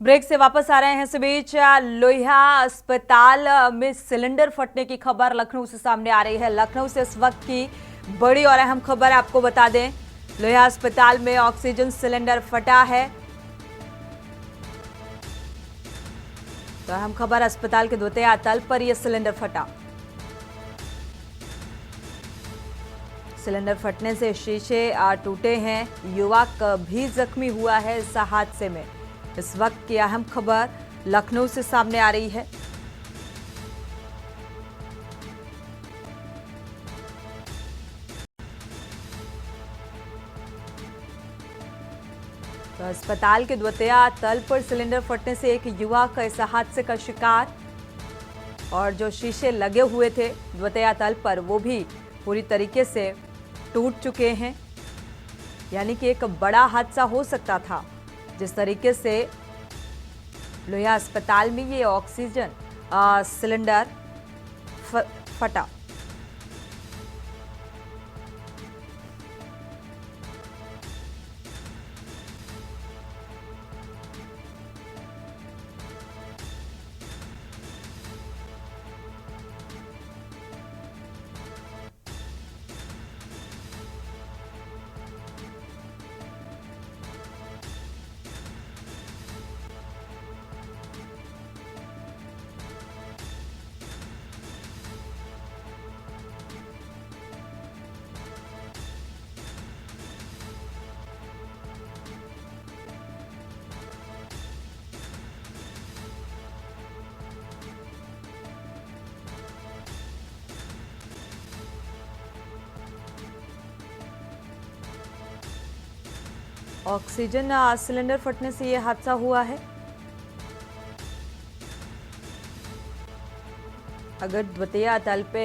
Break से वापस आ रहे हैं। इस बीच लोहिया अस्पताल में सिलेंडर फटने की खबर लखनऊ से सामने आ रही है। लखनऊ से इस वक्त की बड़ी और अहम खबर आपको बता दें, लोहिया अस्पताल में ऑक्सीजन सिलेंडर फटा है। तो अहम खबर, अस्पताल के द्वितीय तल पर यह सिलेंडर फटा। सिलेंडर फटने से शीशे टूटे हैं। युवक भी जख्मी हुआ है इस हादसे में। इस वक्त की अहम खबर लखनऊ से सामने आ रही है। तो अस्पताल के द्वितीय तल पर सिलेंडर फटने से एक युवक इस हादसे का शिकार, और जो शीशे लगे हुए थे द्वितीय तल पर वो भी पूरी तरीके से टूट चुके हैं। यानी कि एक बड़ा हादसा हो सकता था। जिस तरीके से लोहिया अस्पताल में ये ऑक्सीजन सिलेंडर फटा। ऑक्सीजन सिलेंडर फटने से यह हादसा हुआ है। अगर द्वितीय तल पे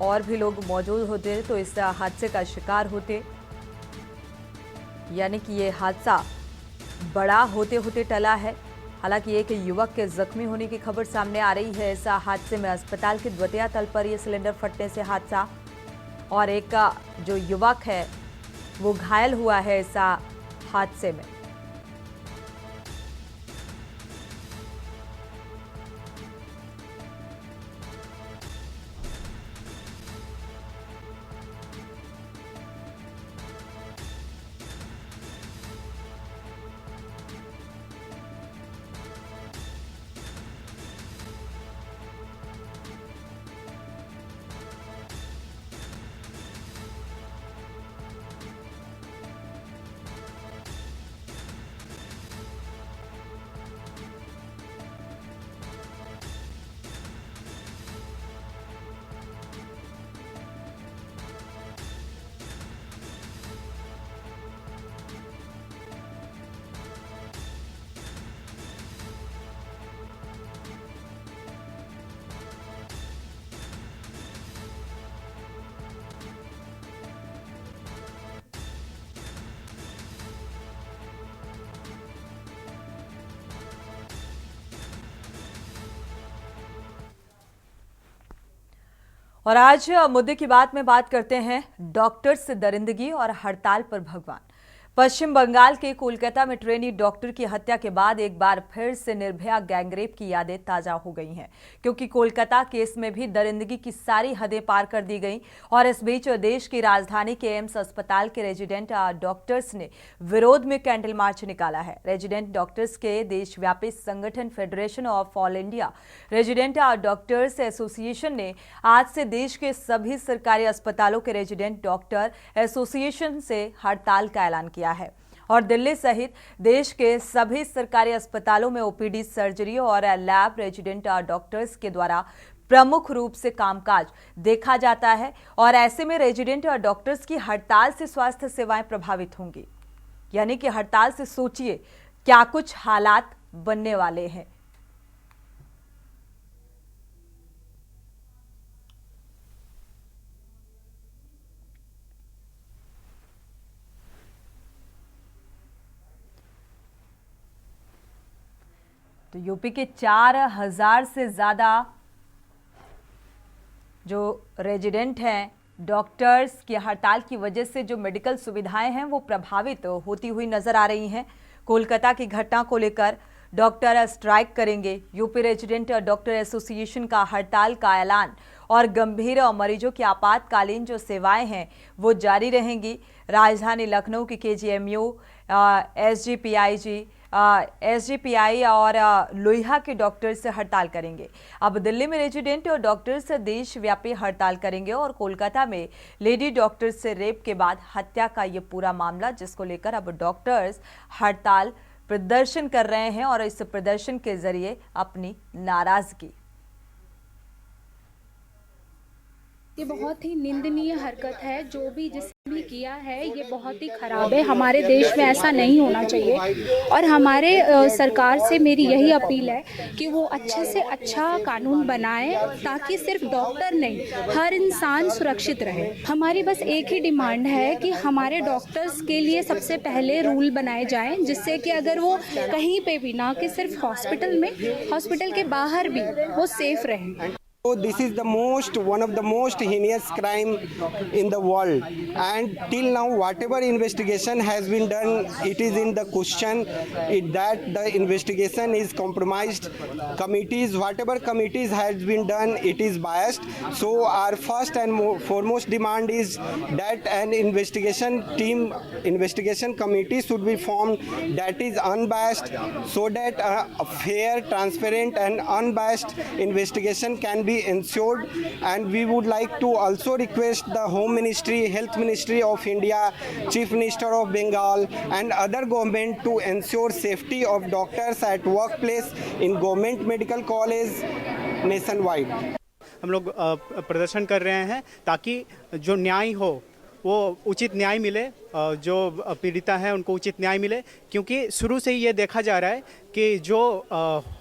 और भी लोग मौजूद होते तो इस हादसे का शिकार होते। यानी कि यह हादसा बड़ा होते होते टला है। हालांकि एक युवक के जख्मी होने की खबर सामने आ रही है। इस हादसे में अस्पताल के द्वितीय तल पर यह सिलेंडर फटने से हादसा, और एक जो युवक है वो घायल हुआ है इस हादसे में। और आज मुद्दे की बात में बात करते हैं डॉक्टर्स दरिंदगी और हड़ताल पर भगवान। पश्चिम बंगाल के कोलकाता में ट्रेनी डॉक्टर की हत्या के बाद एक बार फिर से निर्भया गैंगरेप की यादें ताजा हो गई हैं, क्योंकि कोलकाता केस में भी दरिंदगी की सारी हदें पार कर दी गई। और इस बीच देश की राजधानी के एम्स अस्पताल के रेजिडेंट डॉक्टर्स ने विरोध में कैंडल मार्च निकाला है। रेजिडेंट डॉक्टर्स के देशव्यापी संगठन federation of all India resident doctors association ने आज से देश के सभी सरकारी अस्पतालों के रेजिडेंट डॉक्टर एसोसिएशन से हड़ताल का ऐलान किया है। और दिल्ली सहित देश के सभी सरकारी अस्पतालों में ओपीडी, सर्जरी और लैब रेजिडेंट डॉक्टर्स के द्वारा प्रमुख रूप से कामकाज देखा जाता है। और ऐसे में रेजिडेंट डॉक्टर्स की हड़ताल से स्वास्थ्य सेवाएं प्रभावित होंगी। यानी कि हड़ताल से सोचिए क्या कुछ हालात बनने वाले हैं। तो यूपी के 4000 से ज्यादा जो रेजिडेंट हैं डॉक्टर्स की हड़ताल की वजह से जो मेडिकल सुविधाएं हैं वो प्रभावित होती हुई नजर आ रही हैं। कोलकाता की घटना को लेकर डॉक्टर स्ट्राइक करेंगे। यूपी रेजिडेंट डॉक्टर एसोसिएशन का हड़ताल का ऐलान और गंभीर मरीजों की आपातकालीन जो सेवाएं हैं वो जारी रहेंगी। राजधानी लखनऊ की केजीएमयू, एसजीपीआई और लोहिया के डॉक्टर्स हड़ताल करेंगे। अब दिल्ली में रेजिडेंट और डॉक्टर्स देशव्यापी हड़ताल करेंगे और कोलकाता में लेडी डॉक्टर्स से रेप के बाद हत्या का ये पूरा मामला, जिसको लेकर अब डॉक्टर्स हड़ताल प्रदर्शन कर रहे हैं और इस प्रदर्शन के जरिए अपनी नाराजगी। ये बहुत ही निंदनीय हरकत है। जो भी जिसने भी किया है ये बहुत ही खराब है। हमारे देश में ऐसा नहीं होना चाहिए और हमारे सरकार से मेरी यही अपील है कि वो अच्छे से अच्छा कानून बनाए ताकि सिर्फ डॉक्टर नहीं हर इंसान सुरक्षित रहे। हमारी बस एक ही डिमांड है कि हमारे डॉक्टर्स के लिए सबसे पहले रूल बनाए जाएं, जिससे कि अगर वो कहीं पे भी, ना कि सिर्फ हॉस्पिटल में, हॉस्पिटल के बाहर भी वो सेफ रहें। So this is one of the most heinous crime in the world, and till now whatever investigation has been done, it is in the question that the investigation is compromised. Whatever committees has been done, it is biased. So our first and foremost demand is that an investigation committee should be formed that is unbiased, so that a fair, transparent and unbiased investigation can be ensured. And we would like to also request the Home Ministry, Health Ministry of India, Chief Minister of Bengal and other government to ensure safety of doctors at workplace in government medical college nationwide. हम लोग प्रदर्शन कर रहे हैं ताकि जो न्याय हो वो उचित न्याय मिले, जो पीड़िता है उनको उचित न्याय मिले, क्योंकि शुरू से ही ये देखा जा रहा है कि जो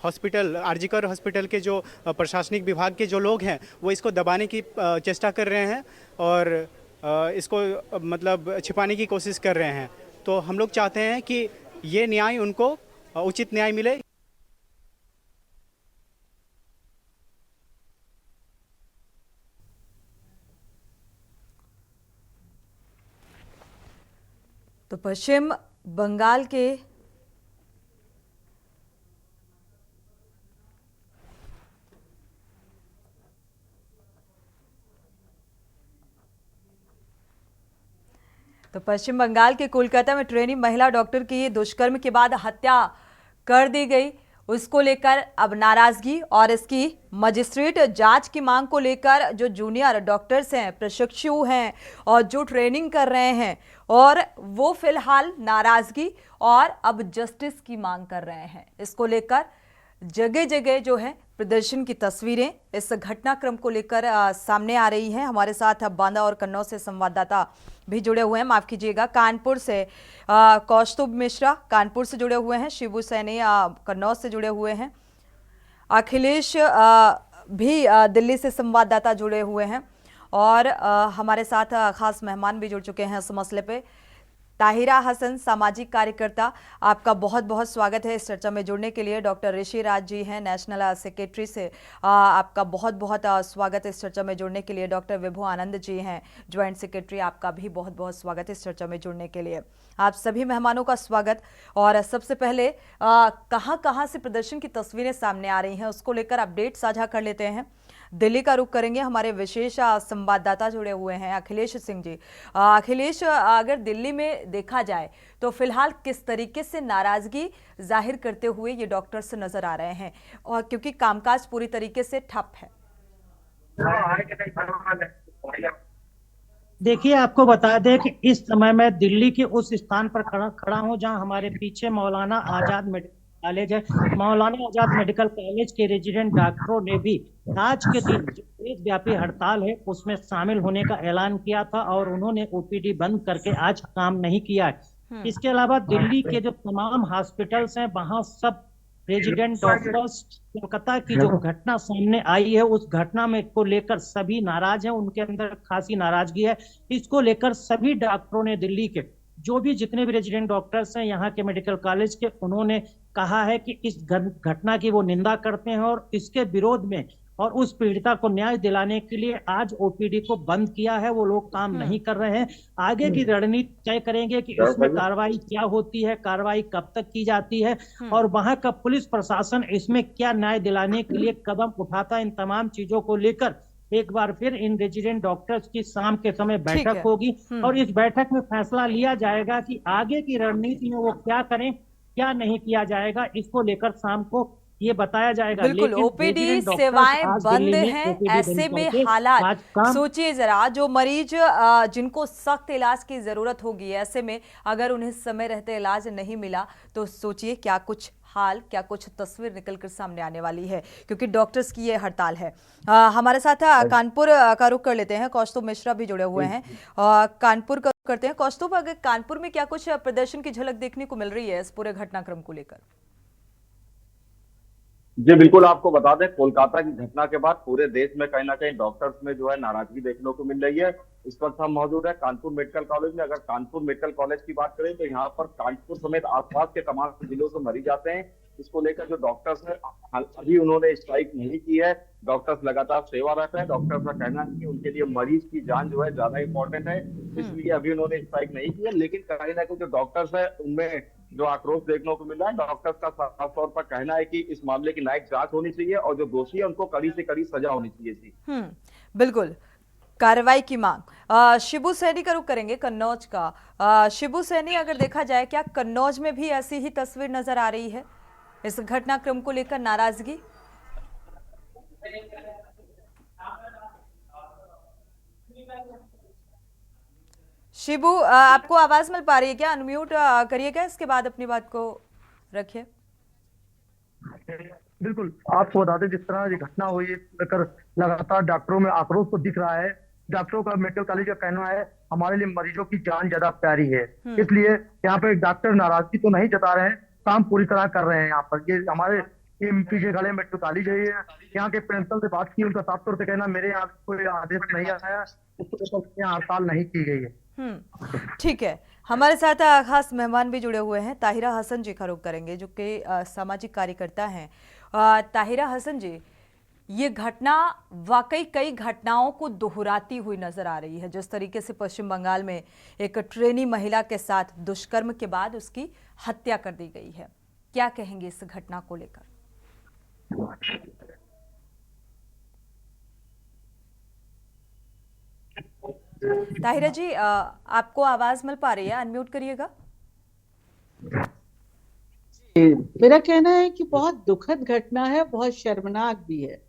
हॉस्पिटल, आरजीकर हॉस्पिटल के जो प्रशासनिक विभाग के जो लोग हैं वो इसको दबाने की चेष्टा कर रहे हैं और इसको मतलब छिपाने की कोशिश कर रहे हैं। तो हम लोग चाहते हैं कि ये न्याय उनको उचित न्याय मिले। तो पश्चिम बंगाल के कोलकाता में ट्रेनी महिला डॉक्टर की दुष्कर्म के बाद हत्या कर दी गई, उसको लेकर अब नाराजगी और इसकी मजिस्ट्रेट जांच की मांग को लेकर जो जूनियर डॉक्टर्स हैं, प्रशिक्षु हैं और जो ट्रेनिंग कर रहे हैं, और वो फिलहाल नाराजगी और अब जस्टिस की मांग कर रहे हैं। इसको लेकर जगह जगह जो है प्रदर्शन की तस्वीरें इस घटनाक्रम को लेकर सामने आ रही हैं। हमारे साथ बांदा और कन्नौज से संवाददाता भी जुड़े हुए हैं, माफ कीजिएगा, कानपुर से कौस्तुभ मिश्रा कानपुर से जुड़े हुए हैं, शिबू सैनी कन्नौज से जुड़े हुए हैं, अखिलेश भी दिल्ली से संवाददाता जुड़े हुए हैं और हमारे साथ खास मेहमान भी जुड़ चुके हैं इस मसले पे। ताहिरा हसन, सामाजिक कार्यकर्ता, आपका बहुत बहुत स्वागत है इस चर्चा में जुड़ने के लिए। डॉक्टर ऋषि राज जी हैं नेशनल सेक्रेटरी से, आपका बहुत बहुत स्वागत है इस चर्चा में जुड़ने के लिए। डॉक्टर विभु आनंद जी हैं ज्वाइंट सेक्रेटरी, आपका भी बहुत बहुत स्वागत है इस चर्चा में जुड़ने के लिए। आप सभी मेहमानों का स्वागत। और सबसे पहले कहां से प्रदर्शन की तस्वीरें सामने आ रही हैं उसको लेकर अपडेट साझा कर लेते हैं। दिल्ली का रुख करेंगे, हमारे विशेष संवाददाता जुड़े हुए हैं अखिलेश सिंह जी। अखिलेश, अगर दिल्ली में देखा जाए तो फिलहाल किस तरीके से नाराजगी जाहिर करते हुए ये डॉक्टर्स नजर आ रहे हैं, और क्योंकि कामकाज पूरी तरीके से ठप है। देखिए, आपको बता दें कि इस समय मैं दिल्ली के उस स्थान पर खड़ा हूं जहां हमारे पीछे मौलाना आजाद मेडिकल कॉलेज है। मौलाना आजाद मेडिकल कॉलेज के रेजिडेंट डॉक्टरों ने भी आज के दिन जो देशव्यापी हड़ताल है उसमें शामिल होने का ऐलान किया था और उन्होंने ओपीडी बंद करके आज काम नहीं किया है। इसके अलावा दिल्ली के जो तमाम हॉस्पिटल्स हैं वहां सब रेजिडेंट डॉक्टर्स, कोलकाता की जो घटना सामने आई है उस घटना में को लेकर सभी नाराज हैं, उनके अंदर खासी नाराजगी है। इसको लेकर सभी डॉक्टरों ने, दिल्ली के जो भी जितने भी रेजिडेंट डॉक्टर्स हैं यहाँ के मेडिकल कॉलेज के, उन्होंने कहा है कि इस घटना की वो निंदा करते हैं और इसके विरोध में और उस पीड़िता को न्याय दिलाने के लिए आज ओपीडी को बंद किया है। वो लोग काम नहीं कर रहे हैं। आगे की रणनीति तय करेंगे कि इसमें कार्रवाई क्या होती है, कार्रवाई कब तक की जाती है और वहां का पुलिस प्रशासन इसमें क्या न्याय दिलाने के लिए कदम उठाता है। इन तमाम चीजों को लेकर एक बार फिर इन रेजिडेंट डॉक्टर्स की शाम के समय बैठक होगी और इस बैठक में फैसला लिया जाएगा कि आगे की रणनीति में वो क्या करें, क्या नहीं किया जाएगा। इसको लेकर शाम को ये बताया जाएगा। बिल्कुल, लेकिन ओपीडी सेवाएं बंद हैं, ऐसे में हालात सोचिए जरा, जो मरीज जिनको सख्त इलाज की जरूरत होगी, ऐसे में अगर उन्हें समय रहते इलाज नहीं मिला तो सोचिए क्या कुछ हाल, क्या कुछ तस्वीर निकलकर सामने आने वाली है, क्योंकि डॉक्टर्स की ये हड़ताल है। हमारे साथ कानपुर का रुख कर लेते हैं, कौस्तुभ मिश्रा भी जुड़े हुए हैं। कानपुर का रुख करते हैं। कौस्तुभ, अगर कानपुर में क्या कुछ प्रदर्शन की झलक देखने को मिल रही है इस पूरे घटनाक्रम को लेकर? जी बिल्कुल, आपको बता दें, कोलकाता की घटना के बाद पूरे देश में कहीं ना कहीं डॉक्टर्स में जो है नाराजगी देखने को मिल रही है। इस वक्त हम मौजूद है कानपुर मेडिकल कॉलेज में। अगर कानपुर मेडिकल कॉलेज की बात करें तो यहाँ पर कानपुर समेत आसपास के तमाम जिलों से मरीज आते हैं। इसको लेकर जो डॉक्टर्स है अभी उन्होंने स्ट्राइक नहीं की है। डॉक्टर्स लगातार सेवारत है। डॉक्टर्स का कहना है कि उनके लिए मरीज की जान जो है ज्यादा इंपॉर्टेंट है, इसलिए अभी उन्होंने स्ट्राइक नहीं की है। लेकिन कहीं ना कहीं जो डॉक्टर्स है उनमें जो आक्रोश देखने को मिल रहा है। डॉक्टर्स का साफ तौर पर कहना है कि इस मामले की न्यायिक जांच होनी चाहिए और जो दोषी है उनको कड़ी से कड़ी सजा होनी चाहिए। जी बिल्कुल, कार्रवाई की मांग। शिबू सैनी का रुख करेंगे कन्नौज का। शिबू सैनी, अगर देखा जाए क्या कन्नौज में भी ऐसी ही तस्वीर नजर आ रही है, इस घटनाक्रम को लेकर नाराजगी? शिबू, आपको आवाज मिल पा रही है क्या? अनम्यूट करिएगा, इसके बाद अपनी बात को रखिए। बिल्कुल, आपको बता दें, जिस तरह ये घटना हुई है लेकर लगातार डॉक्टरों में आक्रोश तो दिख रहा है। डॉक्टरों का, मेडिकल कॉलेज का कहना है हमारे लिए मरीजों की जान ज्यादा प्यारी है, इसलिए यहाँ पे डॉक्टर नाराजगी तो नहीं जता रहे हैं, काम पूरी तरह कर रहे हैं। यहाँ पर ये हमारे पीछे खड़े मेडिकल कॉलेज है, यहाँ के प्रिंसिपल से बात की, उनका साफ तौर से कहना मेरे यहाँ कोई आदेश नहीं आया, उसको यहाँ हड़ताल नहीं की गई है। ठीक है, हमारे साथ खास मेहमान भी जुड़े हुए हैं। ताहिरा हसन जी का रुख करेंगे, जो कि सामाजिक कार्यकर्ता हैं। ताहिरा हसन जी, ये घटना वाकई कई घटनाओं को दोहराती हुई नजर आ रही है। जिस तरीके से पश्चिम बंगाल में एक ट्रेनी महिला के साथ दुष्कर्म के बाद उसकी हत्या कर दी गई है, क्या कहेंगे इस घटना को लेकर? ताहिरा जी, आपको आवाज मिल पा रही है? अनम्यूट करिएगा। मेरा कहना है कि बहुत दुखद घटना है, बहुत शर्मनाक भी है,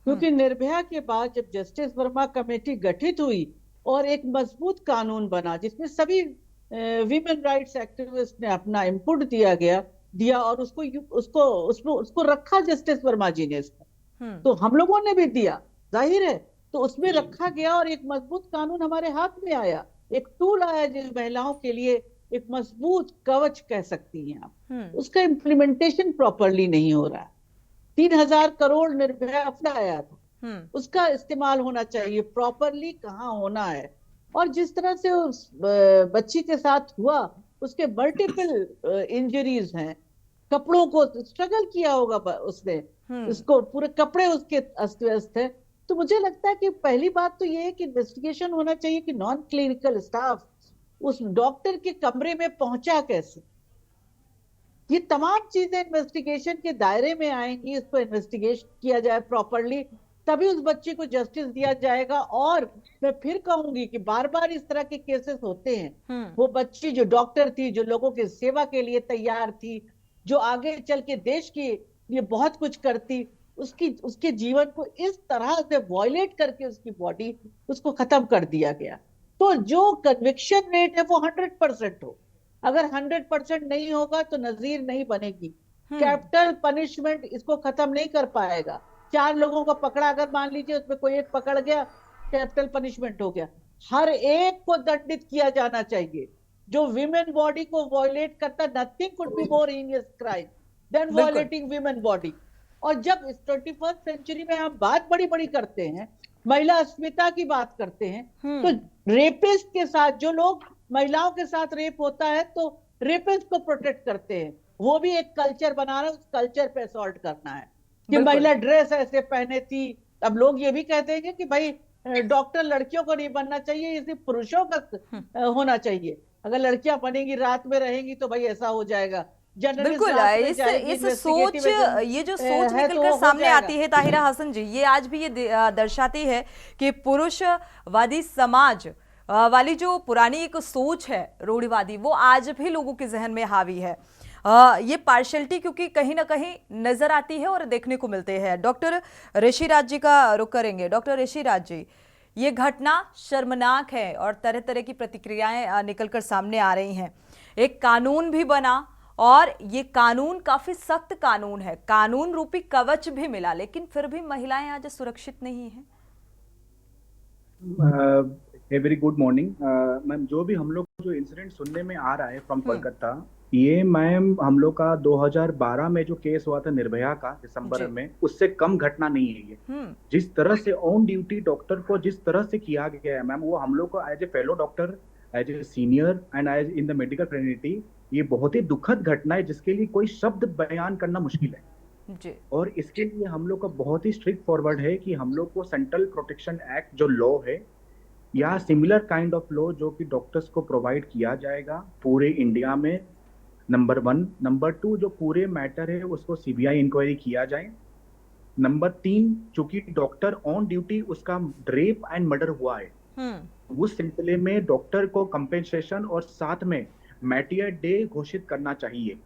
क्योंकि निर्भया के बाद जब जस्टिस वर्मा कमेटी गठित हुई और एक मजबूत कानून बना जिसमें सभी वीमेन राइट्स एक्टिविस्ट ने अपना इनपुट दिया और उसको रखा जस्टिस वर्मा जी ने इसको, तो हम लोगों ने भी दिया, जाहिर है, तो उसमें रखा गया और एक मजबूत कानून हमारे हाथ में आया, एक टूल आया जिस महिलाओं के लिए एक मजबूत कवच कह सकती हैं आप। उसका इम्प्लीमेंटेशन प्रॉपरली नहीं हो रहा है। 3000 करोड़ निर्भया फंड आया था, उसका इस्तेमाल होना चाहिए प्रॉपरली, कहाँ होना है। और जिस तरह से उस बच्ची के साथ हुआ, उसके मल्टीपल इंजरीज हैं, कपड़ों को स्ट्रगल किया होगा उसने, उसको पूरे कपड़े उसके अस्त व्यस्त है। तो मुझे लगता है कि पहली बात तो ये है कि इन्वेस्टिगेशन होना चाहिए कि नॉन क्लिनिकल स्टाफ उस डॉक्टर के कमरे में पहुंचा कैसे। ये तमाम चीजें इन्वेस्टिगेशन के दायरे में आएंगी, इसको इन्वेस्टिगेट किया जाए प्रॉपरली, तभी उस बच्चे को जस्टिस दिया जाएगा। और मैं फिर कहूंगी कि बार बार इस तरह के केसेस होते हैं। वो बच्ची जो डॉक्टर थी, जो लोगों की सेवा के लिए तैयार थी, जो आगे चल के देश के लिए बहुत कुछ करती, उसके जीवन को इस तरह से वॉयलेट करके उसकी बॉडी उसको खत्म कर दिया गया। तो जो कन्विक्शन रेट है वो 100% हो। अगर 100% नहीं होगा तो नजीर नहीं बनेगी। कैपिटल पनिशमेंट इसको खत्म नहीं कर पाएगा। 4 लोगों को पकड़ा, अगर मान लीजिए उसमें कोई एक पकड़ गया, कैपिटल पनिशमेंट हो गया। हर एक को दंडित किया जाना चाहिए जो विमेन बॉडी को वॉयलेट करता। Nothing could be more heinous crime than violating women body. और जब इस 21st सेंचुरी में हम बात बड़ी बड़ी करते हैं, महिला अस्मिता की बात करते हैं, तो रेपिस्ट के साथ, जो लोग महिलाओं के साथ रेप होता है तो रेपिस्ट को प्रोटेक्ट करते हैं। वो भी एक कल्चर बना रहा है, उस कल्चर पे असॉल्ट करना है कि महिला ड्रेस ऐसे पहने थी, अब लोग ये भी कहते हैं कि भाई डॉक्टर लड़कियों को नहीं बनना चाहिए, ये सिर्फ पुरुषों का होना चाहिए। अगर लड़कियां बनेंगी, रात में रहेंगी तो भाई ऐसा हो जाएगा, जर्नलिस्ट बिल्कुल रात में इस जाएगी, इस सोच, इन्वेस्टिगेटिव ये जो सोच है तो निकलकर हो सामने जाएगा। आती है ताहिरा हसन जी, ये आज भी ये दर्शाती है कि पुरुषवादी समाज वाली जो पुरानी एक सोच है रूढ़िवादी, वो आज भी लोगों के जहन में हावी है। ये पार्शलिटी क्योंकि कहीं ना कहीं नजर आती है और देखने को मिलते हैं। डॉक्टर ऋषिराज जी का रुख करेंगे। डॉक्टर ऋषिराज जी, ये घटना शर्मनाक है और तरह तरह की प्रतिक्रियाएं निकलकर सामने आ रही हैं। एक कानून भी बना और ये कानून काफी सख्त कानून है, कानून रूपी कवच भी मिला, लेकिन फिर भी महिलाएं आज सुरक्षित नहीं हैं। A very good morning ma'am. जो भी हम लोग जो इंसिडेंट सुनने में आ रहा है फ्रॉम कोलकाता, ये मैम हम लोग का 2012 में जो केस हुआ था निर्भया का दिसंबर में, उससे कम घटना नहीं है ये। जिस तरह से ऑन ड्यूटी डॉक्टर को जिस तरह से किया गया है मैम, वो हम लोग को as a fellow doctor, as a senior and as in the medical fraternity, ये बहुत ही दुखद घटना है जिसके लिए कोई शब्द बयान करना मुश्किल है जी। और इसके लिए हम लोग का बहुत ही स्ट्रिक्ट फॉरवर्ड है कि हम लोग को सेंट्रल प्रोटेक्शन एक्ट जो लॉ है या सिमिलर काइंड ऑफ लॉ जो कि डॉक्टर्स को प्रोवाइड किया जाएगा पूरे इंडिया में, नंबर 1। नंबर 2, जो पूरे मैटर है उसको सीबीआई इंक्वायरी किया जाए। नंबर 3, चूंकि डॉक्टर ऑन ड्यूटी उसका रेप एंड मर्डर हुआ है, उस सिलसिले में डॉक्टर को कंपेंसेशन और साथ में मैटियर डे घोषित करना चाहिए।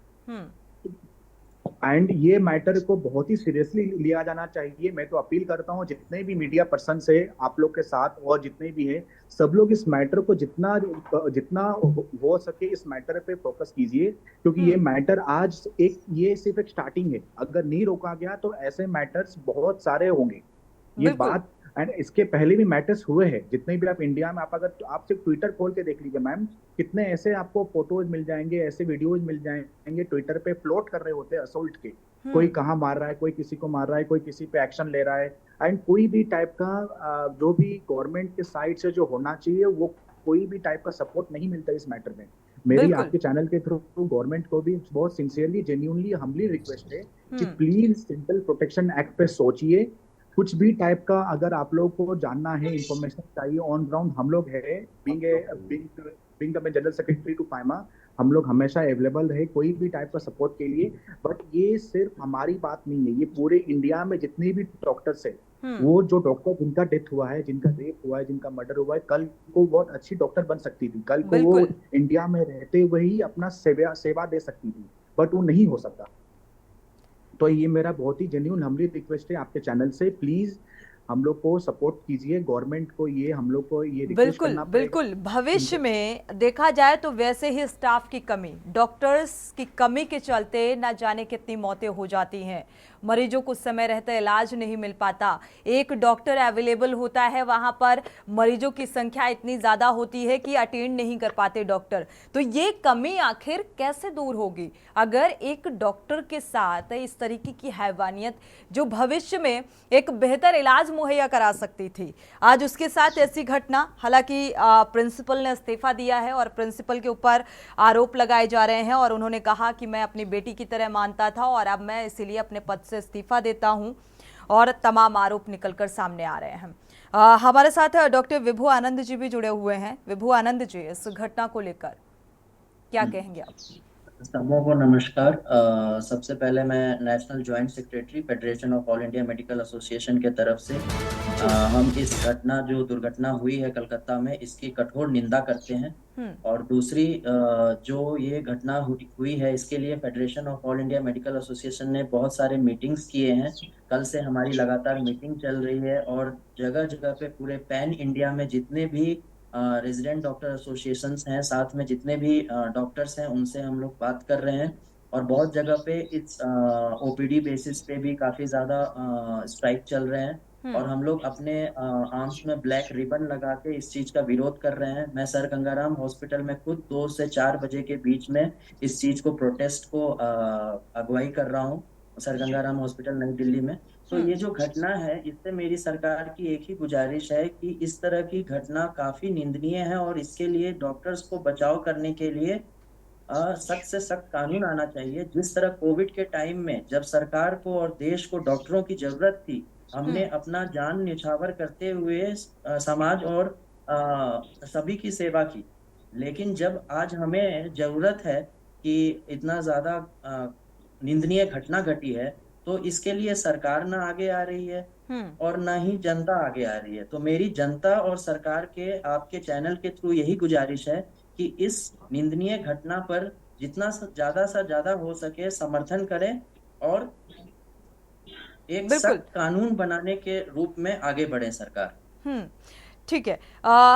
एंड ये मैटर को बहुत ही सीरियसली लिया जाना चाहिए। मैं तो अपील करता हूँ जितने भी मीडिया पर्सन है आप लोग के साथ और जितने भी हैं, सब लोग इस मैटर को जितना हो सके इस मैटर पे फोकस कीजिए, क्योंकि ये मैटर आज ये सिर्फ एक स्टार्टिंग है। अगर नहीं रोका गया तो ऐसे मैटर्स बहुत सारे होंगे। ये बात एंड इसके पहले भी मैटर्स हुए हैं जितने भी आप इंडिया में, आप अगर आप सिर्फ ट्विटर खोल के देख लीजिए मैम, कितने ऐसे आपको फोटोज मिल जाएंगे, ऐसे वीडियोज मिल जाएंगे ट्विटर पे फ्लोट कर रहे होते हैं असोल्ट के। कोई कहाँ मार रहा है, कोई किसी को मार रहा है, कोई किसी पे एक्शन ले रहा है। एंड कोई भी टाइप का जो भी गवर्नमेंट के साइड से जो होना चाहिए वो कोई भी टाइप का सपोर्ट नहीं मिलता इस मैटर में। मेरी आपके चैनल के थ्रू गवर्नमेंट को भी बहुत सिंसियरली, जेन्युइनली, हम्बली रिक्वेस्ट है कि प्लीज सेंट्रल प्रोटेक्शन एक्ट पे सोचिए। कुछ भी टाइप का अगर आप लोग को जानना है, इंफॉर्मेशन चाहिए ऑन ग्राउंड, हम लोग है being the general secretary to FAIMA, हम लोग हमेशा अवेलेबल रहे कोई भी टाइप का सपोर्ट के लिए। बट ये सिर्फ हमारी बात नहीं है, ये पूरे इंडिया में जितने भी डॉक्टर्स है, वो जो डॉक्टर जिनका डेथ हुआ है, जिनका रेप हुआ है, जिनका मर्डर हुआ है, कल को बहुत अच्छी डॉक्टर बन सकती थी, कल को वो इंडिया में रहते हुए ही अपना सेवा दे सकती थी, बट वो नहीं हो सकता। तो ये मेरा बहुत ही जेन्युइन हम्बली रिक्वेस्ट है आपके चैनल से, प्लीज हम लोग को सपोर्ट कीजिए, गवर्नमेंट को ये हम लोग को ये रिक्वेस्ट करना पड़ेगा। बिल्कुल भविष्य में देखा जाए तो वैसे ही स्टाफ की कमी, डॉक्टर्स की कमी के चलते न जाने कितनी मौतें हो जाती हैं, मरीजों को समय रहते इलाज नहीं मिल पाता। एक डॉक्टर अवेलेबल होता है, वहां पर मरीजों की संख्या इतनी ज़्यादा होती है कि अटेंड नहीं कर पाते डॉक्टर। तो ये कमी आखिर कैसे दूर होगी अगर एक डॉक्टर के साथ इस तरीके की हैवानियत जो भविष्य में एक बेहतर इलाज मुहैया करा सकती थी, आज उसके साथ ऐसी घटना। हालांकि प्रिंसिपल ने इस्तीफा दिया है और प्रिंसिपल के ऊपर आरोप लगाए जा रहे हैं और उन्होंने कहा कि मैं अपनी बेटी की तरह मानता था और अब मैं इसीलिए अपने पद से इस्तीफा देता हूं, और तमाम आरोप निकलकर सामने आ रहे हैं। हमारे साथ डॉक्टर विभु आनंद जी भी जुड़े हुए हैं। विभु आनंद जी, इस घटना को लेकर क्या कहेंगे आप? सबों को नमस्कार। सबसे पहले मैं national joint secretary federation of all India medical association के तरफ से हम इस घटना जो दुर्घटना हुई है कलकत्ता में, इसकी कठोर निंदा करते हैं। और दूसरी जो ये घटना हुई है इसके लिए federation of all India medical association ने बहुत सारे मीटिंग्स किए हैं। कल से हमारी लगातार मीटिंग चल रही है और जगह जगह पे पूरे पैन इंडिया में जितने भी रेजिडेंट डॉक्टर एसोसिएशंस हैं, साथ में जितने भी डॉक्टर्स हैं, उनसे हम लोग बात कर रहे हैं। और बहुत जगह पे इस ओपीडी बेसिस पे भी काफी ज्यादा स्ट्राइक चल रहे हैं और हम लोग अपने आर्म्स में ब्लैक रिबन लगा के इस चीज का विरोध कर रहे हैं। मैं सर गंगाराम हॉस्पिटल में खुद 2 से 4 बजे के बीच में इस चीज को प्रोटेस्ट को अगुवाई कर रहा हूँ, सर गंगाराम हॉस्पिटल नई दिल्ली में। तो ये जो घटना है, इससे मेरी सरकार की एक ही गुजारिश है कि इस तरह की घटना काफी निंदनीय है और इसके लिए डॉक्टर्स को बचाव करने के लिए सख्त से सख्त कानून आना चाहिए। जिस तरह कोविड के टाइम में जब सरकार को और देश को डॉक्टरों की जरूरत थी, हमने अपना जान न्यौछावर करते हुए समाज और सभी की सेवा की। लेकिन जब आज हमें जरूरत है कि इतना ज्यादा निंदनीय घटना घटी है, तो इसके लिए सरकार ना आगे आ रही है और ना ही जनता आगे आ रही है। तो मेरी जनता और सरकार के आपके चैनल के थ्रू यही गुजारिश है कि इस निंदनीय घटना पर जितना से ज्यादा हो सके समर्थन करें और एक सख्त कानून बनाने के रूप में आगे बढ़े सरकार। ठीक है।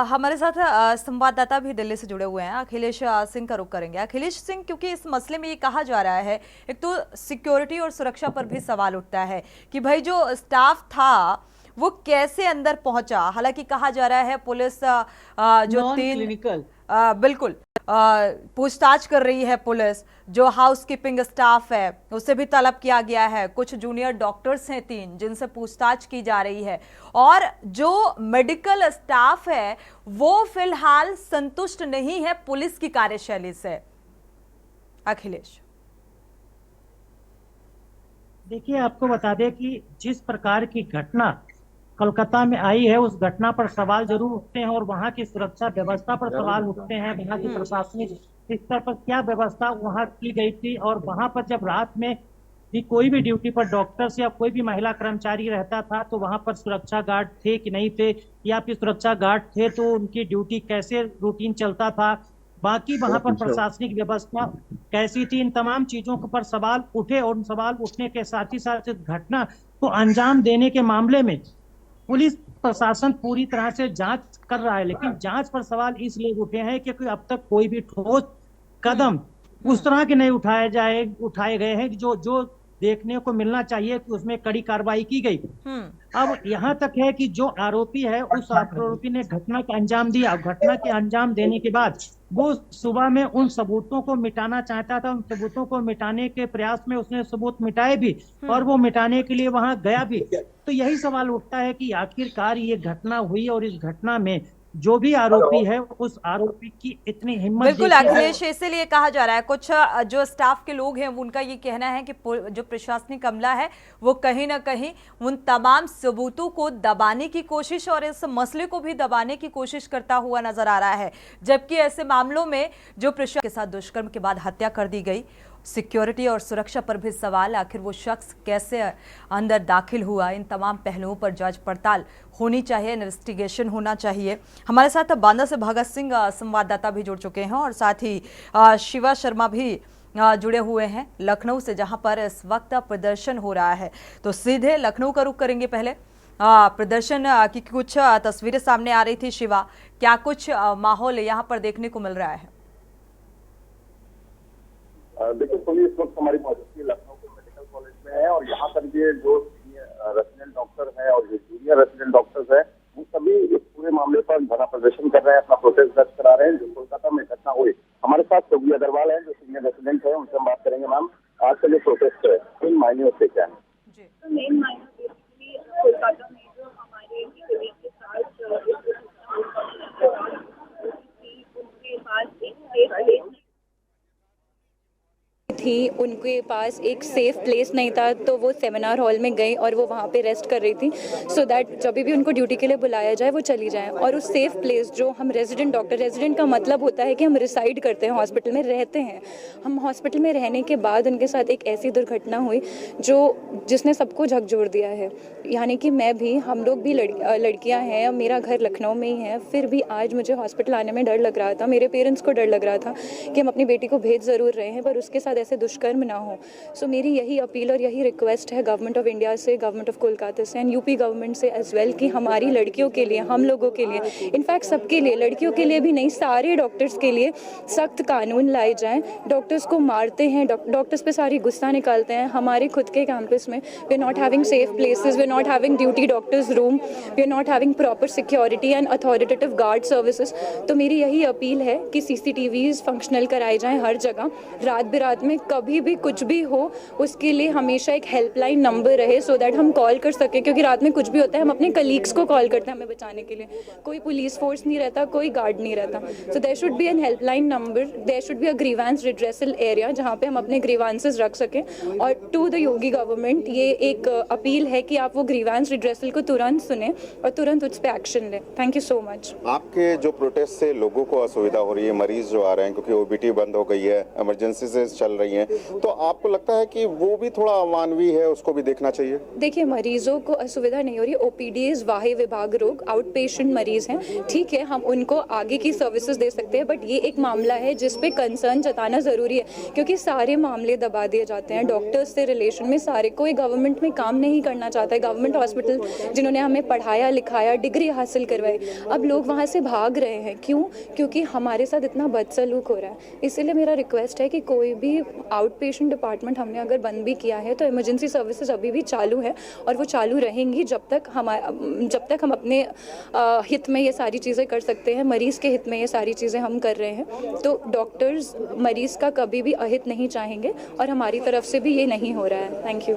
हमारे साथ संवाददाता भी दिल्ली से जुड़े हुए हैं, अखिलेश सिंह का रुख करेंगे। अखिलेश सिंह, क्योंकि इस मसले में ये कहा जा रहा है, एक तो सिक्योरिटी और सुरक्षा पर भी सवाल उठता है कि भाई जो स्टाफ था वो कैसे अंदर पहुंचा। हालांकि कहा जा रहा है पुलिस जो क्लिनिकल बिल्कुल पूछताछ कर रही है। पुलिस जो हाउसकीपिंग स्टाफ है उसे भी तलब किया गया है। कुछ जूनियर डॉक्टर्स हैं 3 जिनसे पूछताछ की जा रही है, और जो मेडिकल स्टाफ है वो फिलहाल संतुष्ट नहीं है पुलिस की कार्यशैली से। अखिलेश, देखिए, आपको बता दें कि जिस प्रकार की घटना कोलकाता में आई है उस घटना पर सवाल जरूर उठते हैं और वहां की सुरक्षा व्यवस्था पर सवाल उठते हैं। वहां की प्रशासनिक स्तर पर क्या व्यवस्था वहां की गई थी, और वहां पर जब रात में भी कोई भी ड्यूटी पर डॉक्टर्स या कोई भी महिला कर्मचारी रहता था तो वहां पर सुरक्षा गार्ड थे कि नहीं थे, या फिर सुरक्षा गार्ड थे तो उनकी ड्यूटी कैसे रूटीन चलता था, बाकी वहां पर प्रशासनिक व्यवस्था कैसी थी, इन तमाम चीजों पर सवाल उठे। और उन सवाल उठने के साथ ही साथ इस घटना को अंजाम देने के मामले में पुलिस प्रशासन पूरी तरह से जांच कर रहा है, लेकिन जांच पर सवाल इसलिए उठे हैं क्योंकि अब तक कोई भी ठोस कदम उस तरह के नहीं उठाए गए हैं जो देखने को मिलना चाहिए कि उसमें कड़ी कार्रवाई की गई। अब यहाँ तक है कि जो आरोपी है उस आरोपी ने घटना का अंजाम दिया। घटना के अंजाम देने के बाद वो सुबह में उन सबूतों को मिटाना चाहता था। उन सबूतों को मिटाने के प्रयास में उसने सबूत मिटाए भी और वो मिटाने के लिए वहां गया भी। तो यही सवाल उठता है कि आखिरकार ये घटना हुई और इस घटना में जो भी आरोपी है उस आरोपी की इतनी हिम्मत। बिल्कुल अखिलेश, इसीलिए कहा जा रहा है, कुछ जो स्टाफ के लोग हैं उनका ये कहना है कि जो प्रशासनिक अमला है वो कहीं ना कहीं उन तमाम सबूतों को दबाने की कोशिश और इस मसले को भी दबाने की कोशिश करता हुआ नजर आ रहा है। जबकि ऐसे मामलों में जो प्रशासन के साथ दुष्कर्म के बाद हत्या कर दी गई, सिक्योरिटी और सुरक्षा पर भी सवाल, आखिर वो शख्स कैसे अंदर दाखिल हुआ, इन तमाम पहलुओं पर जांच पड़ताल होनी चाहिए, इन्वेस्टिगेशन होना चाहिए। हमारे साथ बांदा से भगत सिंह संवाददाता भी जुड़ चुके हैं और साथ ही शिवा शर्मा भी जुड़े हुए हैं लखनऊ से, जहां पर इस वक्त प्रदर्शन हो रहा है। तो सीधे लखनऊ का रुख करेंगे। पहले प्रदर्शन की कुछ तस्वीरें सामने आ रही थी। शिवा, क्या कुछ माहौल यहाँ पर देखने को मिल रहा है? देखिए पुलिस इस वक्त हमारी मौजूदगी लखनऊ के मेडिकल कॉलेज में है और यहाँ पर ये जो रेसिडेंट डॉक्टर है और जो जूनियर रेसिडेंट डॉक्टर्स है वो सभी इस पूरे मामले पर धरना प्रदर्शन कर रहे हैं, अपना प्रोटेस्ट दर्ज करा रहे हैं जो कोलकाता में घटना हुई। हमारे साथ सुगी अग्रवाल है जो सीनियर रेसिडेंट है, उनसे हम बात करेंगे। मैम, आज का जो प्रोटेस्ट है इन मायने से क्या है? मेन मायने कोलकाता में जो हमारे के साथ उनके पास थी, उनके पास एक सेफ प्लेस नहीं था, तो वो सेमिनार हॉल में गई और वो वहाँ पे रेस्ट कर रही थी सो दैट जब भी उनको ड्यूटी के लिए बुलाया जाए वो चली जाए। और उस सेफ प्लेस जो हम रेजिडेंट डॉक्टर, रेजिडेंट का मतलब होता है कि हम रिसाइड करते हैं, हॉस्पिटल में रहते हैं। हम हॉस्पिटल में रहने के बाद उनके साथ एक ऐसी दुर्घटना हुई जिसने सबको झकझोर दिया है। यानी कि मैं भी, हम लोग भी लड़कियाँ हैं, मेरा घर लखनऊ में ही है, फिर भी आज मुझे हॉस्पिटल आने में डर लग रहा था। मेरे पेरेंट्स को डर लग रहा था कि हम अपनी बेटी को भेज ज़रूर रहे हैं पर उसके साथ ऐसे दुष्कर्म ना हो। सो मेरी यही अपील और यही रिक्वेस्ट है गवर्नमेंट ऑफ इंडिया से, गवर्नमेंट ऑफ कोलकाता से एंड यूपी गवर्नमेंट से एज वेल कि हमारी लड़कियों के लिए, हम लोगों के लिए, इनफैक्ट सबके लिए, लड़कियों के लिए भी नहीं, सारे डॉक्टर्स के लिए सख्त कानून लाए जाएं। डॉक्टर्स को मारते हैं, डॉक्टर्स पे सारी गुस्सा निकालते हैं। हमारे खुद के कैंपस में we are not having safe places, we are not having duty doctors room, we are not having proper security and authoritative guard services. तो मेरी यही अपील है कि CCTVs फंक्शनल कराए जाएं हर जगह, रात बिरात में कभी भी कुछ भी हो उसके लिए हमेशा एक हेल्पलाइन नंबर रहे सो दैट हम कॉल कर सकें, क्योंकि रात में कुछ भी होता है हम अपने कलीग्स को कॉल करते हैं हमें बचाने के लिए। कोई पुलिस फोर्स नहीं रहता, कोई गार्ड नहीं रहता। So there should be an helpline number, there should be a grievance redressal area जहाँ पे हम अपने ग्रीवेंसेस रख सकें। और टू द योगी गवर्नमेंट ये एक अपील है कि आप वो ग्रीवेंस रिड्रेसल को तुरंत सुने और तुरंत उस पर एक्शन लें। Thank you so much. आपके जो प्रोटेस्ट से लोगों को असुविधा हो रही है, मरीज जो आ रहे हैं क्योंकि ओबीटी बंद हो गई है, इमरजेंसी से चल रही हैं, तो आपको लगता है कि वो भी थोड़ा अमानवीय है, उसको भी देखना चाहिए? देखिए, मरीजों को असुविधा नहीं हो रही। ओपीडीज वाह्य विभाग रोग आउट पेशेंट मरीज हैं, ठीक है, हम उनको आगे की सर्विसेज दे सकते हैं, बट ये एक मामला है जिस पे कंसर्न जताना ज़रूरी है क्योंकि सारे मामले दबा दिए जाते हैं। डॉक्टर्स से रिलेशन में सारे, कोई गवर्नमेंट में काम नहीं करना चाहता है। गवर्नमेंट हॉस्पिटल जिन्होंने हमें पढ़ाया लिखाया, डिग्री हासिल करवाई, अब लोग वहाँ से भाग रहे हैं। क्यों? क्योंकि हमारे साथ इतना बदसलूक हो रहा है। इसीलिए मेरा रिक्वेस्ट है कि कोई भी आउट पेशेंट डिपार्टमेंट हमने अगर बंद भी किया है तो इमरजेंसी सर्विसेज अभी भी चालू है और वो चालू रहेंगी जब तक हम अपने हित में ये सारी चीज़ें कर सकते हैं, मरीज़ के हित में ये सारी चीज़ें हम कर रहे हैं। तो डॉक्टर्स मरीज़ का कभी भी अहित नहीं चाहेंगे और हमारी तरफ से भी ये नहीं हो रहा है। Thank you.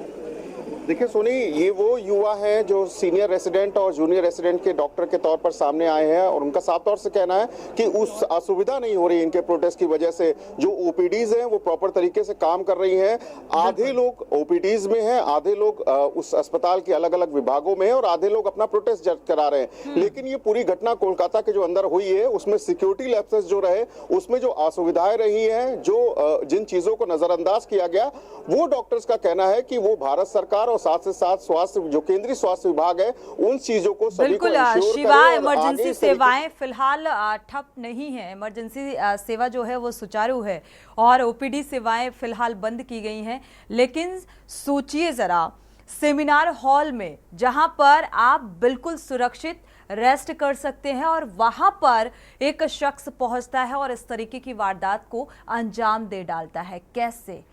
देखिए सोनी, ये वो युवा हैं जो सीनियर रेसिडेंट और जूनियर रेसिडेंट के डॉक्टर के तौर पर सामने आए हैं और उनका साफ तौर से कहना है कि उस असुविधा नहीं हो रही इनके प्रोटेस्ट की वजह से। जो ओपीडीज हैं वो प्रॉपर तरीके से काम कर रही हैं। आधे लोग ओपीडीज में हैं, आधे लोग उस अस्पताल के अलग अलग विभागों में हैं और आधे लोग अपना प्रोटेस्ट करा रहे हैं। लेकिन ये पूरी घटना कोलकाता के जो अंदर हुई है उसमें सिक्योरिटी लैप्सेस जो रहे, उसमें जो असुविधाएं रही हैं, जो जिन चीजों को नजरअंदाज किया गया, वो डॉक्टर्स का कहना है कि वो भारत सरकार और साथ से साथ स्वास्थ्य जो केंद्रीय स्वास्थ्य विभाग है उन चीजों को सभी को इंश्योर शिवा, करे। इमरजेंसी सेवाएं फिलहाल ठप नहीं है, इमरजेंसी सेवा जो है वो सुचारू है और ओपीडी सेवाएं फिलहाल बंद की गई हैं। लेकिन सोचिए जरा, सेमिनार हॉल में जहां पर आप बिल्कुल सुरक्षित रेस्ट कर सकते हैं और वहां पर एक शख्स पहुंचता है और इस तरीके की वारदात को अंजाम दे डालता है। कैसे?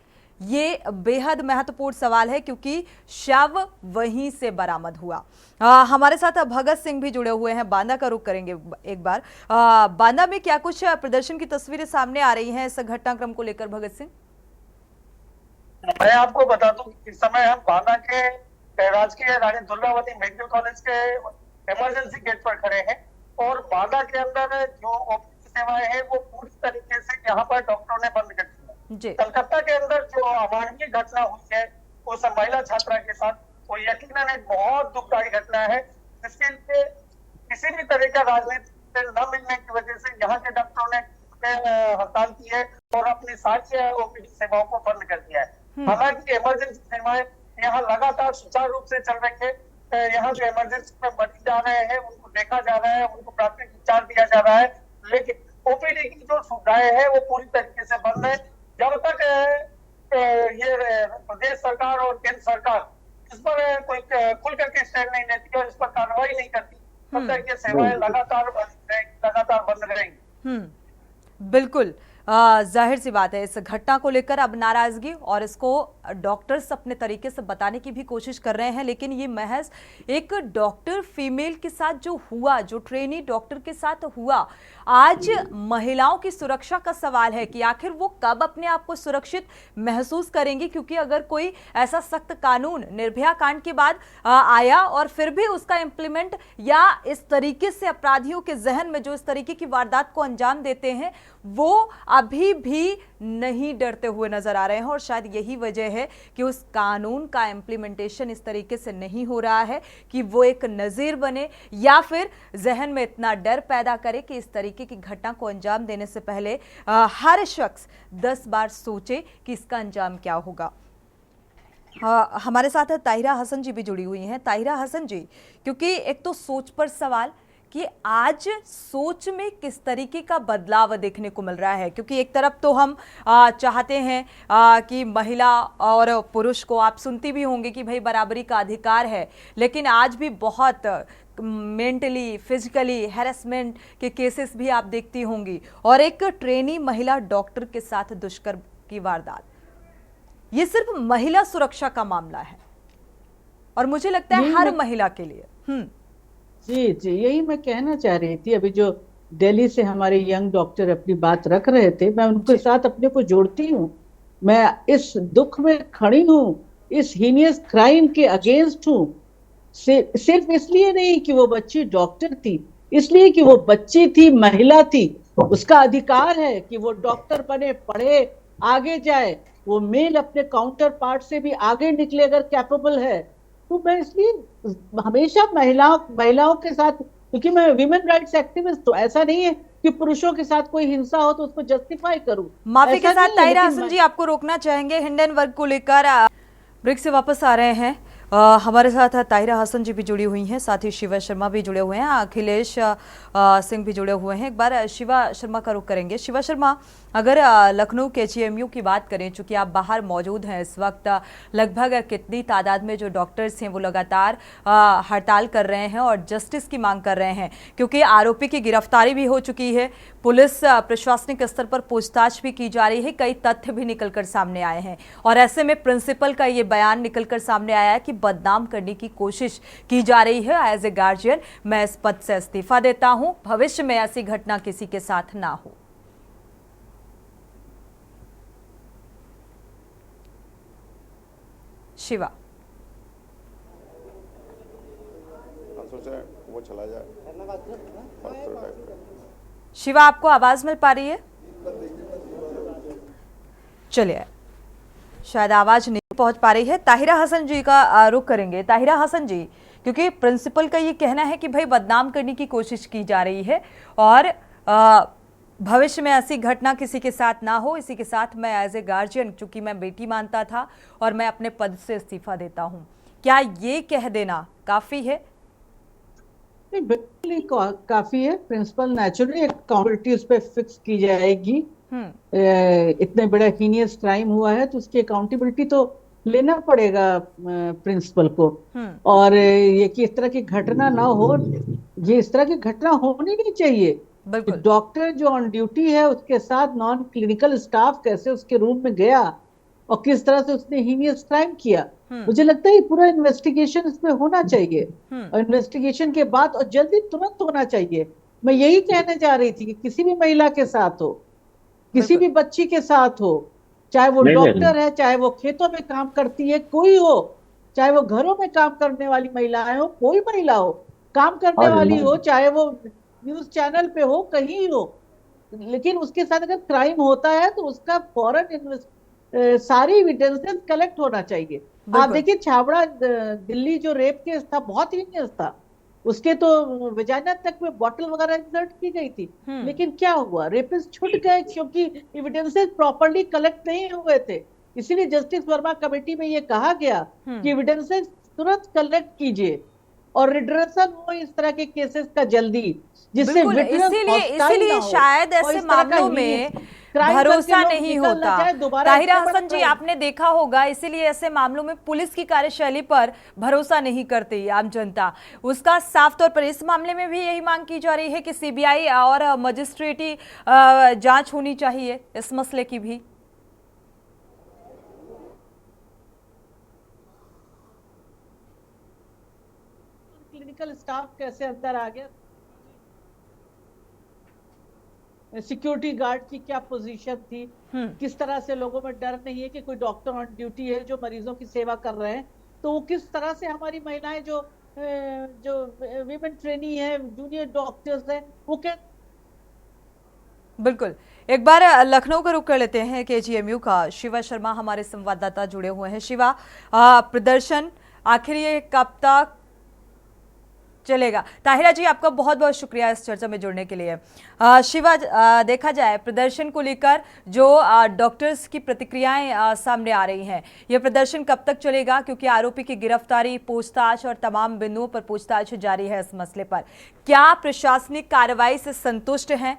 ये बेहद महत्वपूर्ण सवाल है क्योंकि शव वहीं से बरामद हुआ। हमारे साथ भगत सिंह भी जुड़े हुए हैं, बांदा का रुख करेंगे एक बार। बांदा में क्या कुछ प्रदर्शन की तस्वीरें सामने आ रही हैं इस घटनाक्रम को लेकर, भगत सिंह? मैं आपको बता दूं, इस समय हम बांदा के राजकीय रानी दुर्गावती मेडिकल कॉलेज के इमरजेंसी गेट पर खड़े हैं और बांदा के अंदर जो ओपीडी सेवाएं हैं वो पूरी तरीके से यहाँ पर डॉक्टरों ने बंद कर दी है। कलकत्ता के अंदर जो अमानवीय घटना हुई है उस महिला छात्रा के साथ, वो यकीनन एक बहुत दुखदायी घटना है जिसके लिए किसी भी तरह का राजनीति न मिलने की वजह से यहाँ के डॉक्टरों ने हड़ताल की है और अपनी सारी ओपीडी सेवाओं को बंद कर दिया है। हालांकि इमरजेंसी सेवाएं यहाँ लगातार सुचारू रूप से चल रही है। यहाँ जो इमरजेंसी में मरीज जा रहे हैं उनको देखा जा रहा है, उनको प्राथमिक उपचार दिया जा रहा है, लेकिन ओपीडी की जो सुविधाएं है वो पूरी तरीके से बंद है। जब तक ये प्रदेश सरकार और केंद्र सरकार इस पर कोई खुल करके स्टैंड नहीं लेती और इस पर कार्रवाई नहीं करती, तब तक ये सेवाएं लगातार बंद रहेंगी। बिल्कुल जाहिर सी बात है, इस घटना को लेकर अब नाराजगी और इसको डॉक्टर्स अपने तरीके से बताने की भी कोशिश कर रहे हैं, लेकिन ये महज एक डॉक्टर फीमेल के साथ जो हुआ, जो ट्रेनी डॉक्टर के साथ हुआ, आज महिलाओं की सुरक्षा का सवाल है कि आखिर वो कब अपने आप को सुरक्षित महसूस करेंगी। क्योंकि अगर कोई ऐसा सख्त कानून निर्भया कांड के बाद आया और फिर भी उसका इम्प्लीमेंट या इस तरीके से अपराधियों के जहन में जो इस तरीके की वारदात को अंजाम देते हैं वो अभी भी नहीं डरते हुए नजर आ रहे हैं और शायद यही वजह है कि उस कानून का इम्प्लीमेंटेशन इस तरीके से नहीं हो रहा है कि वो एक नजीर बने या फिर जहन में इतना डर पैदा करे कि इस तरीके की घटना को अंजाम देने से पहले हर शख्स 10 बार सोचे कि इसका अंजाम क्या होगा। हमारे साथ ताहिरा हसन जी भी जुड़ी हुई हैं। ताहिरा हसन जी, क्योंकि एक तो सोच पर सवाल कि आज सोच में किस तरीके का बदलाव देखने को मिल रहा है, क्योंकि एक तरफ तो हम चाहते हैं कि महिला और पुरुष को, आप सुनती भी होंगे कि भाई बराबरी का अधिकार है, लेकिन आज भी बहुत मेंटली फिजिकली हैरेसमेंट के केसेस भी आप देखती होंगी और एक ट्रेनी महिला डॉक्टर के साथ दुष्कर्म की वारदात, ये सिर्फ महिला सुरक्षा का मामला है और मुझे लगता है हर महिला के लिए। जी जी, यही मैं कहना चाह रही थी। अभी जो दिल्ली से हमारे यंग डॉक्टर अपनी बात रख रहे थे, मैं उनके साथ अपने को जोड़ती हूँ। मैं इस दुख में खड़ी हूँ, इस हीनियस क्राइम के अगेंस्ट हूँ, सिर्फ इसलिए नहीं कि वो बच्ची डॉक्टर थी, इसलिए कि वो बच्ची थी, महिला थी, उसका अधिकार है कि वो डॉक्टर बने, पढ़े, आगे जाए, वो मेल अपने काउंटर पार्ट से भी आगे निकले अगर कैपेबल है। तो मैं इसलिए हमेशा महिलाओं के साथ, क्योंकि मैं विमेन राइट्स एक्टिविस्ट, तो ऐसा नहीं है कि पुरुषों के साथ कोई हिंसा हो तो उसको जस्टिफाई करूं। माफी के ऐसा साथ नहीं है, ताहिरा लेकिन हसन जी आपको रोकना चाहेंगे हिंडन वर्ग को लेकर। ब्रेक से वापस आ रहे हैं। हमारे साथ ताहिरा हसन जी भी जुड़ी हुई हैं, साथ ही शिवा शर्मा भी जुड़े हुए हैं, अखिलेश सिंह भी जुड़े हुए हैं। एक बार शिवा शर्मा का रुख करेंगे। शिवा शर्मा, अगर लखनऊ केजीएमयू की बात करें, चूंकि आप बाहर मौजूद हैं इस वक्त, लगभग कितनी तादाद में जो डॉक्टर्स हैं वो लगातार हड़ताल कर रहे हैं और जस्टिस की मांग कर रहे हैं, क्योंकि आरोपी की गिरफ्तारी भी हो चुकी है, पुलिस प्रशासनिक स्तर पर पूछताछ भी की जा रही है, कई तथ्य भी निकलकर सामने आए हैं, और ऐसे में प्रिंसिपल का ये बयान निकलकर सामने आया है कि बदनाम करने की कोशिश की जा रही है। एज ए गार्जियन मैं इस पद से इस्तीफा देता हूं, भविष्य में ऐसी घटना किसी के साथ ना हो। शिवा, वो चला जाए। शिवा, आपको आवाज मिल पा रही है? चलिए, शायद आवाज नहीं पहुंच पा रही है। ताहिरा हसन जी का रुख करेंगे। ताहिरा हसन जी, क्योंकि प्रिंसिपल का ये कहना है कि भाई बदनाम करने की कोशिश की जा रही है और भविष्य में ऐसी घटना किसी के साथ ना हो, इसी के साथ मैं एज ए गार्जियन, चूंकि मैं बेटी मानता था और मैं अपने पद से इस्तीफा देता हूं, क्या ये कह देना काफी है? नहीं, बिल्कुल नहीं काफी है। प्रिंसिपल नेचुरली अकाउंटेबिलिटी उस पर फिक्स की जाएगी। इतने बड़ा हीनियस क्राइम हुआ है तो उसकी अकाउंटेबिलिटी तो लेना पड़ेगा प्रिंसिपल को। और ये कि इस तरह की घटना ना हो, ये इस तरह की घटना होनी नहीं चाहिए। डॉक्टर जो ऑन ड्यूटी है उसके साथ नॉन क्लिनिकल स्टाफ कैसे उसके रूम में गया और किस तरह से उसने हीनियस क्राइम किया, मुझे लगता है पूरा इन्वेस्टिगेशन इसमें होना चाहिए। और इन्वेस्टिगेशन के बाद और जल्दी तुरंत होना चाहिए। मैं यही कहने जा रही थी कि किसी भी महिला के साथ हो, किसी भी बच्ची के साथ हो, चाहे वो डॉक्टर है, चाहे वो खेतों में काम करती है, कोई हो, चाहे वो घरों में काम करने वाली महिलाएं हो, कोई महिला हो, काम करने वाली हो, चाहे वो न्यूज चैनल पे हो, कहीं हो, लेकिन उसके साथ अगर क्राइम होता है तो उसका फौरन सारी एविडेंसेस कलेक्ट होना चाहिए। आप देखिए छाबड़ा दिल्ली जो रेप केस था बहुत हीनियस था, उसके तो वजाइना तक में बॉटल वगैरह इंसर्ट की गई थी, लेकिन क्या हुआ, रेपिस्ट छूट गए क्योंकि एविडेंसेस प्रॉपर्ली कलेक्ट नहीं हुए थे। इसीलिए जस्टिस वर्मा कमेटी में ये कहा गया कि एविडेंसेस तुरंत कलेक्ट कीजिए और रिड्रेसल हो इस तरह के केसेस का जल्दी, जिससे इसीलिए शायद ऐसे मामलों में भरोसा नहीं होता। ताहिरा हसन जी, आपने देखा होगा, इसीलिए ऐसे मामलों में पुलिस की कार्यशैली पर भरोसा नहीं करती आम जनता। उसका साफ तौर पर इस मामले में भी यही मांग की जा रही है कि सीबीआई और मजिस्ट्रेटी जांच होनी चाहिए इस मसले की भी। क्लिनिकल स्टाफ कैसे अंदर आ गया, सिक्योरिटी गार्ड की क्या पोजीशन थी, किस तरह से लोगों में डर नहीं है कि कोई डॉक्टर ऑन ड्यूटी है जो मरीजों की सेवा कर रहे हैं, तो वो किस तरह से हमारी महिलाएं जो वीमेन ट्रेनी है, जूनियर डॉक्टर्स है, वो क्या। बिल्कुल, एक बार लखनऊ का रुख कर लेते हैं केजीएमयू का। शिवा शर्मा हमारे संवाददाता जुड़े हुए हैं। शिवा, प्रदर्शन आखिर ये कब तक चलेगा? ताहिरा जी, आपका बहुत बहुत शुक्रिया इस चर्चा में जुड़ने के लिए। शिवा, देखा जाए प्रदर्शन को लेकर जो डॉक्टर्स की प्रतिक्रियाएं सामने आ रही हैं, यह प्रदर्शन कब तक चलेगा? क्योंकि आरोपी की गिरफ्तारी, पूछताछ और तमाम बिंदुओं पर पूछताछ जारी है इस मसले पर। क्या प्रशासनिक कार्रवाई से संतुष्ट हैं?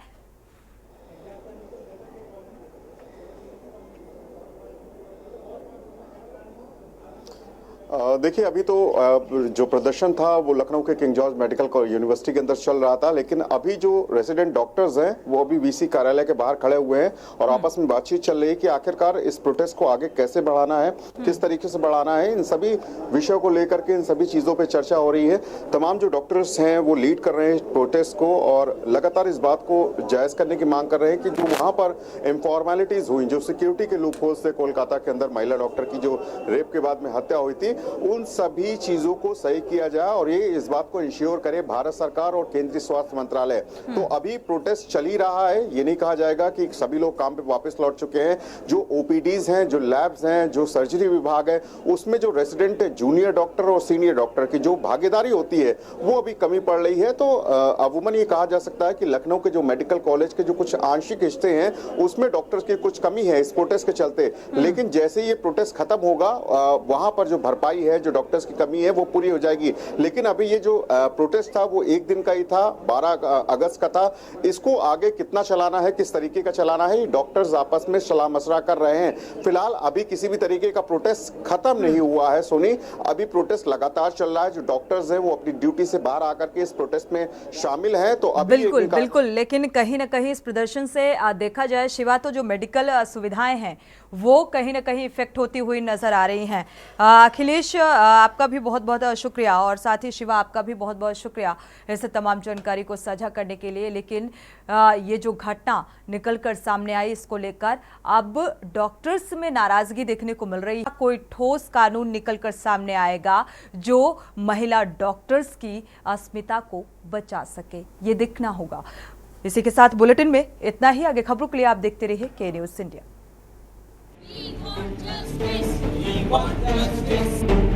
देखिए, अभी तो जो प्रदर्शन था वो लखनऊ के किंग जॉर्ज मेडिकल यूनिवर्सिटी के अंदर चल रहा था, लेकिन अभी जो रेजिडेंट डॉक्टर्स हैं वो अभी वीसी कार्यालय के बाहर खड़े हुए हैं और आपस में बातचीत चल रही है कि आखिरकार इस प्रोटेस्ट को आगे कैसे बढ़ाना है, किस तरीके से बढ़ाना है। इन सभी विषयों को लेकर के, इन सभी चीजों पर चर्चा हो रही है। तमाम जो डॉक्टर्स हैं वो लीड कर रहे हैं प्रोटेस्ट को और लगातार इस बात को जायज करने की मांग कर रहे हैं कि जो वहां पर इनफॉर्मेलिटीज हुई, जो सिक्योरिटी के लूप होल्स थे कोलकाता के अंदर महिला डॉक्टर की जो रेप के बाद में हत्या हुई थी, उन सभी चीजों को सही किया जाए और ये इस बात को इंश्योर करे भारत सरकार और केंद्रीय स्वास्थ्य मंत्रालय। तो अभी प्रोटेस्ट चल ही रहा है, ये नहीं कहा जाएगा कि सभी लोग काम पे वापस लौट चुके हैं। जो ओपीडीज हैं, जो लैब्स हैं, जो सर्जरी विभाग है, उसमें जो रेजिडेंट जूनियर डॉक्टर और सीनियर डॉक्टर की जो भागीदारी होती है वो अभी कमी पड़ रही है। तो अमूमन ये कहा जा सकता है कि लखनऊ के जो मेडिकल कॉलेज के जो कुछ आंशिक हिस्से हैं उसमें डॉक्टर्स की कुछ कमी है इस प्रोटेस्ट के चलते। लेकिन जैसे ये प्रोटेस्ट खत्म होगा वहां पर जो भरपाई है, जो डॉक्टर्स की कमी है वो पूरी हो जाएगी। लेकिन अभी ये जो प्रोटेस्ट था वो एक दिन का ही था, 12 अगस्त का था। इसको आगे कितना चलाना है, किस तरीके का चलाना है, ये डॉक्टर्स आपस में सलाह मशवरा कर रहे हैं। फिलहाल अभी किसी भी तरीके का प्रोटेस्ट खत्म नहीं हुआ है सोनी, अभी प्रोटेस्ट लगातार चल रहा है। जो डॉक्टर्स हैं वो अपनी ड्यूटी से बाहर आकर के इस प्रोटेस्ट में शामिल हैं। तो अभी बिल्कुल, लेकिन कहीं ना कहीं इस प्रदर्शन से देखा जाए शिवा, तो जो मेडिकल सुविधाएं हैं वो कहीं ना कहीं इफेक्ट होती हुई नजर आ रही हैं। अखिलेश, आपका भी बहुत बहुत शुक्रिया और साथ ही शिवा आपका भी बहुत बहुत शुक्रिया इस तमाम जानकारी को साझा करने के लिए। लेकिन ये जो घटना निकल कर सामने आई, इसको लेकर अब डॉक्टर्स में नाराजगी देखने को मिल रही है। कोई ठोस कानून निकल कर सामने आएगा जो महिला डॉक्टर्स की अस्मिता को बचा सके, ये देखना होगा। इसी के साथ बुलेटिन में इतना ही। आगे खबरों के लिए आप देखते रहिए के news India. We want justice. We want justice.